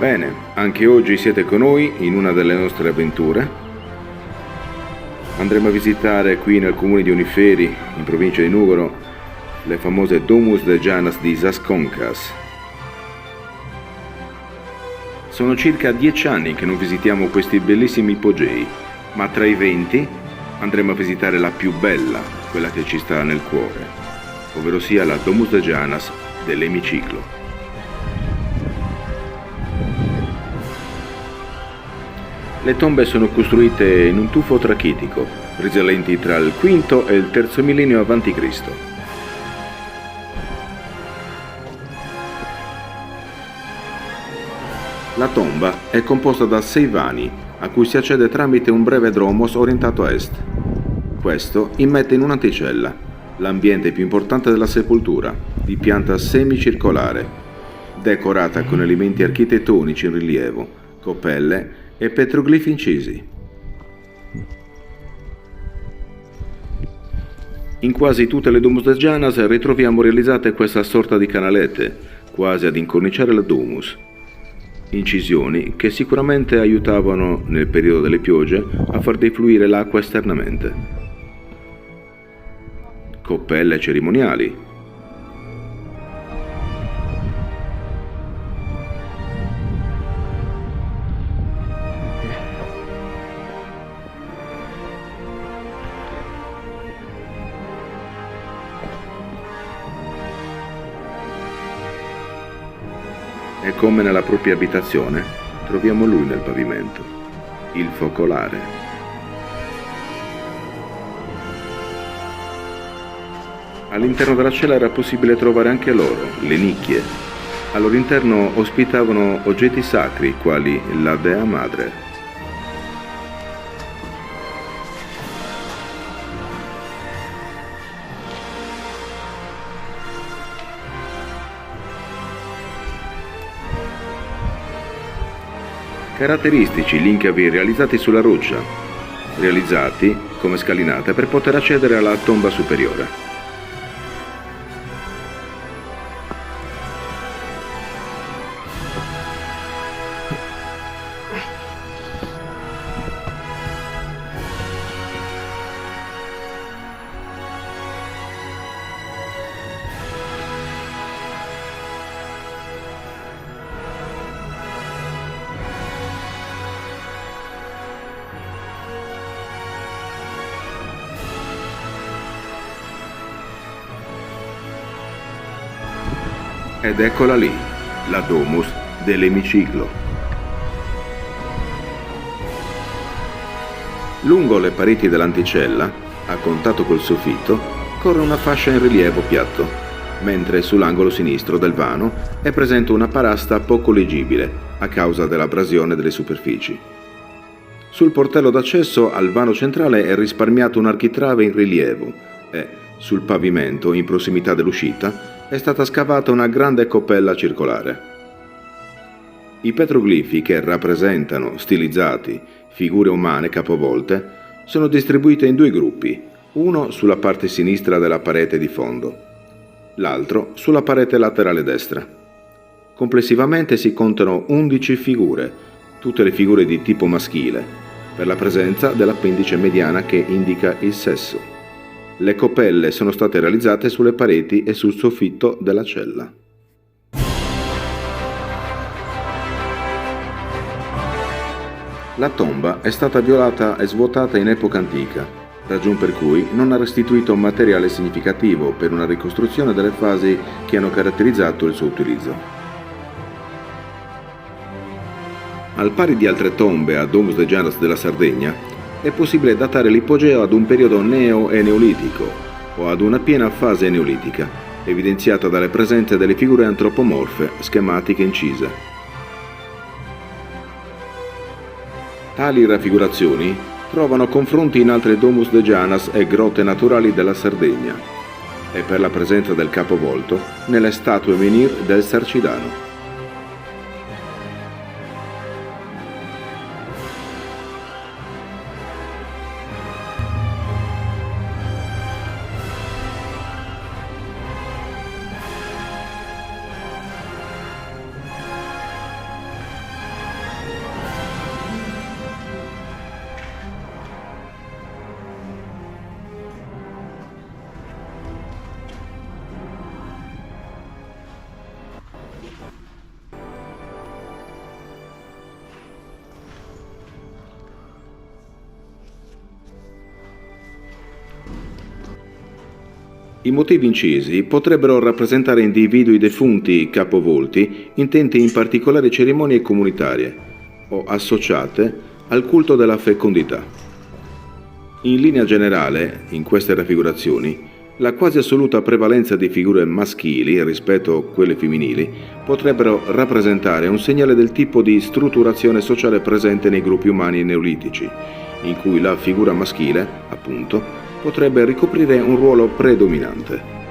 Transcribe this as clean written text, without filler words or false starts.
Bene, anche oggi siete con noi in una delle nostre avventure. Andremo a visitare qui nel comune di Oniferi, in provincia di Nuoro, le famose Domus de Janas di Zasconcas. Sono circa 10 anni che non visitiamo questi bellissimi ipogei, ma tra i 20 andremo a visitare la più bella, quella che ci sta nel cuore, ovvero sia la Domus de Janas dell'Emiciclo. Le tombe sono costruite in un tufo trachitico, risalenti tra il V e il III millennio a.C. La tomba è composta da 6 vani, a cui si accede tramite un breve dromos orientato a est. Questo immette in un'anticella, l'ambiente più importante della sepoltura, di pianta semicircolare, decorata con elementi architettonici in rilievo, coppelle e petroglifi incisi. In quasi tutte le Domus de Janas ritroviamo realizzate questa sorta di canalette, quasi ad incorniciare la domus. Incisioni che sicuramente aiutavano nel periodo delle piogge a far defluire l'acqua esternamente. Coppelle cerimoniali. E come nella propria abitazione, troviamo lui nel pavimento, il focolare. All'interno della cella era possibile trovare anche l'oro, le nicchie. Al loro interno ospitavano oggetti sacri, quali la Dea Madre. Caratteristici gli incavi realizzati sulla roccia, realizzati come scalinate per poter accedere alla tomba superiore. Ed eccola lì, la Domus dell'Emiciclo. Lungo le pareti dell'anticella, a contatto col soffitto, corre una fascia in rilievo piatto, mentre sull'angolo sinistro del vano è presente una parasta poco leggibile a causa dell'abrasione delle superfici. Sul portello d'accesso al vano centrale è risparmiato un architrave in rilievo e, sul pavimento, in prossimità dell'uscita, è stata scavata una grande coppella circolare. I petroglifi che rappresentano, stilizzati, figure umane capovolte, sono distribuiti in 2 gruppi, uno sulla parte sinistra della parete di fondo, l'altro sulla parete laterale destra. Complessivamente si contano 11 figure, tutte le figure di tipo maschile, per la presenza dell'appendice mediana che indica il sesso. Le coppelle sono state realizzate sulle pareti e sul soffitto della cella. La tomba è stata violata e svuotata in epoca antica, ragion per cui non ha restituito materiale significativo per una ricostruzione delle fasi che hanno caratterizzato il suo utilizzo. Al pari di altre tombe a Domus de Janas della Sardegna, è possibile datare l'ipogeo ad un periodo neo e neolitico o ad una piena fase neolitica, evidenziata dalle presenze delle figure antropomorfe schematiche incise. Tali raffigurazioni trovano confronti in altre Domus de Janas e grotte naturali della Sardegna e per la presenza del capovolto nelle statue menhir del Sarcidano. I motivi incisi potrebbero rappresentare individui defunti capovolti intenti in particolari cerimonie comunitarie o associate al culto della fecondità. In linea generale, in queste raffigurazioni, la quasi assoluta prevalenza di figure maschili rispetto a quelle femminili potrebbero rappresentare un segnale del tipo di strutturazione sociale presente nei gruppi umani neolitici, in cui la figura maschile, appunto, potrebbe ricoprire un ruolo predominante.